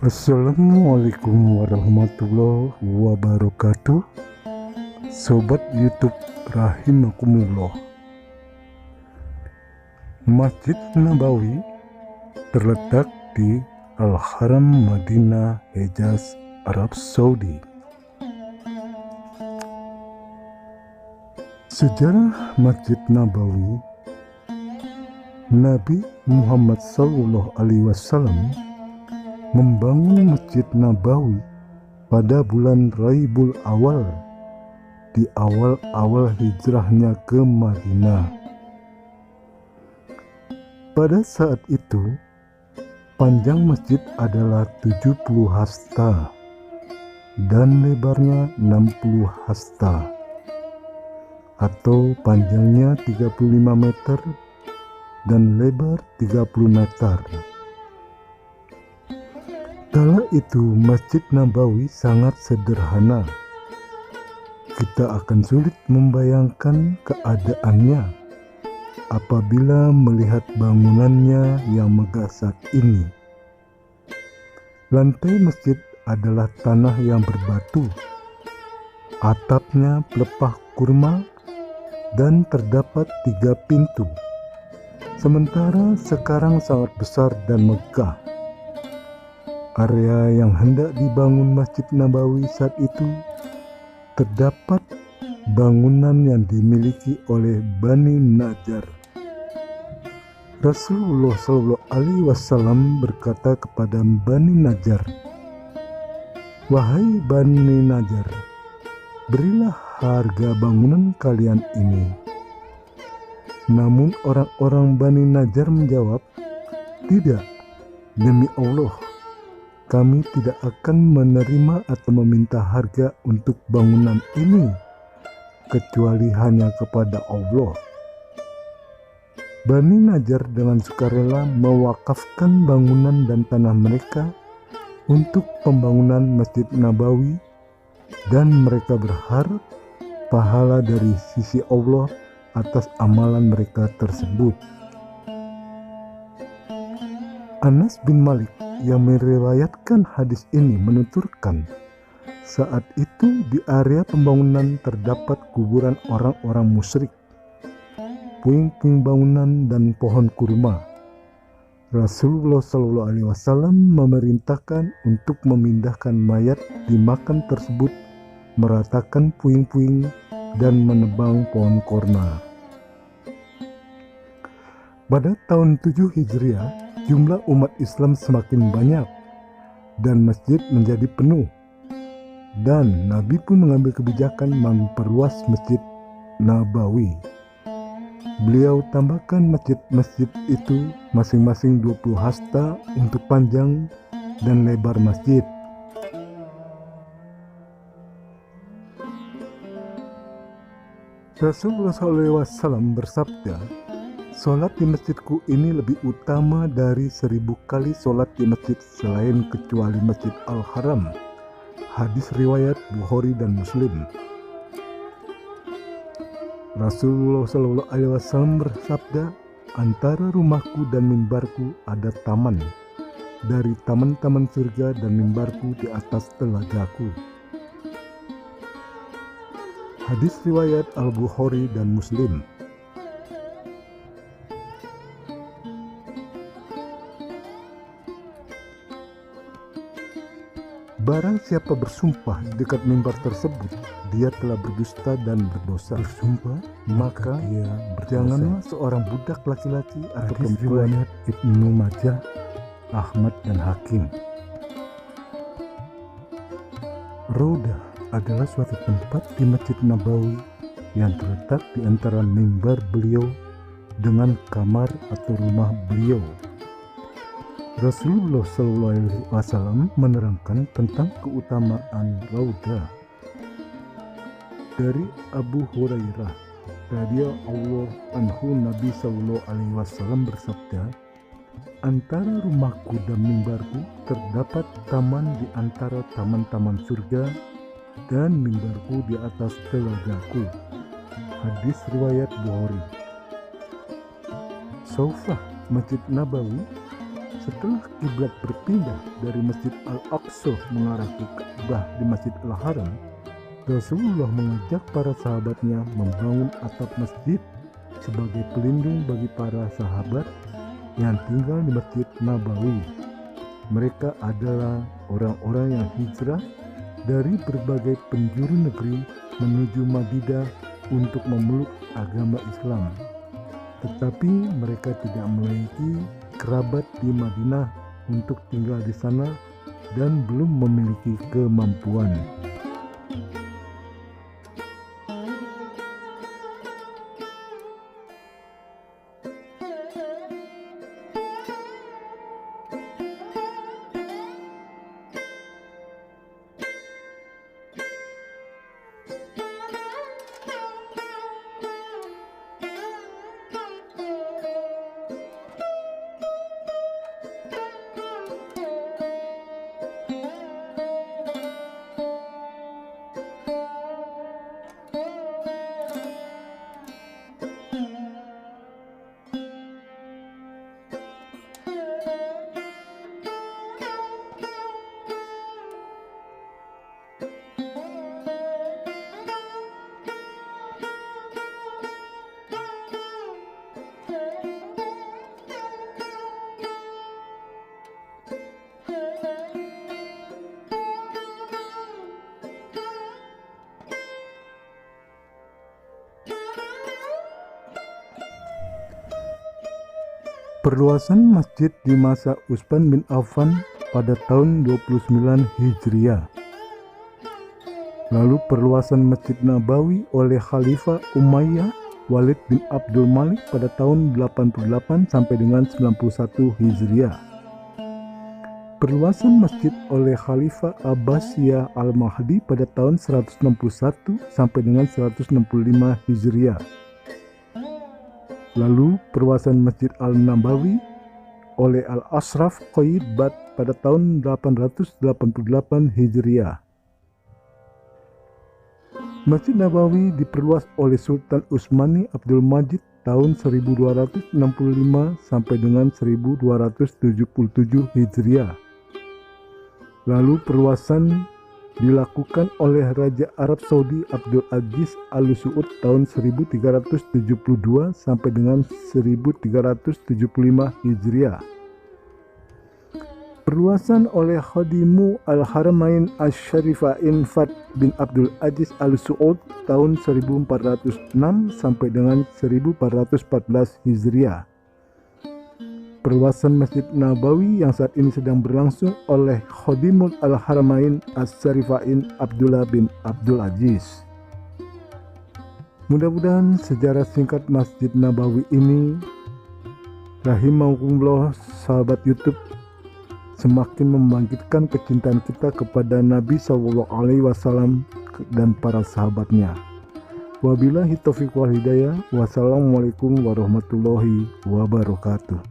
Assalamualaikum warahmatullahi wabarakatuh. Sobat YouTube rahimakumullah. Masjid Nabawi terletak di Al-Haram Madinah, Hejaz, Arab Saudi. Sejarah Masjid Nabawi. Nabi Muhammad SAW membangun Masjid Nabawi pada bulan Rabiul Awal di awal-awal hijrahnya ke Madinah. Pada saat itu, panjang masjid adalah 70 hasta dan lebarnya 60 hasta, atau panjangnya 35 meter dan lebar 30 meter. Kala itu Masjid Nabawi sangat sederhana. Kita akan sulit membayangkan keadaannya apabila melihat bangunannya yang megah saat ini. Lantai masjid adalah tanah yang berbatu, atapnya pelepah kurma, dan terdapat 3 pintu. Sementara sekarang sangat besar dan megah. Area yang hendak dibangun Masjid Nabawi saat itu terdapat bangunan yang dimiliki oleh Bani Najjar. Rasulullah SAW berkata kepada Bani Najjar, "Wahai Bani Najjar, berilah harga bangunan kalian ini." Namun orang-orang Bani Najjar menjawab, "Tidak, demi Allah, kami tidak akan menerima atau meminta harga untuk bangunan ini, kecuali hanya kepada Allah." Bani Najjar dengan sukarela mewakafkan bangunan dan tanah mereka untuk pembangunan Masjid Nabawi, dan mereka berharap pahala dari sisi Allah atas amalan mereka tersebut. Anas bin Malik yang meriwayatkan hadis ini menuturkan, saat itu di area pembangunan terdapat kuburan orang-orang musyrik, puing-puing bangunan dan pohon kurma. Rasulullah SAW memerintahkan untuk memindahkan mayat di makam tersebut, meratakan puing-puing dan menebang pohon kurma. Pada tahun 7 Hijriah, jumlah umat Islam semakin banyak dan masjid menjadi penuh, dan Nabi pun mengambil kebijakan memperluas Masjid Nabawi. Beliau tambahkan masjid-masjid itu masing-masing 20 hasta untuk panjang dan lebar masjid. Rasulullah SAW bersabda, "Sholat di masjidku ini lebih utama dari 1000 kali sholat di masjid selain kecuali Masjid Al-Haram." Hadis riwayat Bukhari dan Muslim. Rasulullah SAW bersabda, "Antara rumahku dan mimbarku ada taman. Dari taman-taman surga dan mimbarku di atas telagaku." Hadis riwayat Al-Bukhari dan Muslim. Barang siapa bersumpah di dekat mimbar tersebut, dia telah berdusta dan berdosa. Bersumpah, maka dia janganlah seorang budak laki-laki atau perempuan. Ibnu Majah, Ahmad dan Hakim. Raudah adalah suatu tempat di Masjid Nabawi yang terletak di antara mimbar beliau dengan kamar atau rumah beliau. Rasulullah SAW menerangkan tentang keutamaan Raudah. Dari Abu Hurairah radhiyallahu anhu, Nabi SAW bersabda, "Antara rumahku dan mimbarku terdapat taman di antara taman-taman surga, dan mimbarku di atas telagaku." Hadis riwayat Bukhari. Saufah Masjid Nabawi Setelah kiblat berpindah dari Masjid Al-Aqsa mengarah ke Ka'bah di Masjid Al-Haram, Rasulullah mengajak para sahabatnya membangun atap masjid sebagai pelindung bagi para sahabat yang tinggal di Masjid Nabawi. Mereka adalah orang-orang yang hijrah dari berbagai penjuru negeri menuju Madinah untuk memeluk agama Islam. Tetapi mereka tidak memiliki kerabat di Madinah untuk tinggal di sana dan belum memiliki kemampuan. Perluasan masjid di masa Utsman bin Affan pada tahun 29 Hijriah. Lalu perluasan Masjid Nabawi oleh Khalifah Umayyah Walid bin Abdul Malik pada tahun 88 sampai dengan 91 Hijriah. Perluasan masjid oleh Khalifah Abbasiyah Al-Mahdi pada tahun 161 sampai dengan 165 Hijriah. Lalu perluasan Masjid Al-Nabawi oleh Al-Ashraf Qayyid pada tahun 888 Hijriah. Masjid Nabawi diperluas oleh Sultan Utsmani Abdul Majid tahun 1265 sampai dengan 1277 Hijriah. Lalu perluasan dilakukan oleh Raja Arab Saudi Abdul Aziz Al Saud tahun 1372 sampai dengan 1375 Hijriah. Perluasan oleh Khadimu Al-Haramain Asy-Syarifain Fahd bin Abdul Aziz Al Saud tahun 1406 sampai dengan 1414 Hijriah. Perluasan Masjid Nabawi yang saat ini sedang berlangsung oleh Khadimul Al-Haramain Asy-Syarifain Abdullah bin Abdul Aziz. Mudah-mudahan sejarah singkat Masjid Nabawi ini, rahimakumullah sahabat YouTube, semakin membangkitkan kecintaan kita kepada Nabi SAW dan para sahabatnya. Wabillahi taufiq wal hidayah. Wassalamualaikum warahmatullahi wabarakatuh.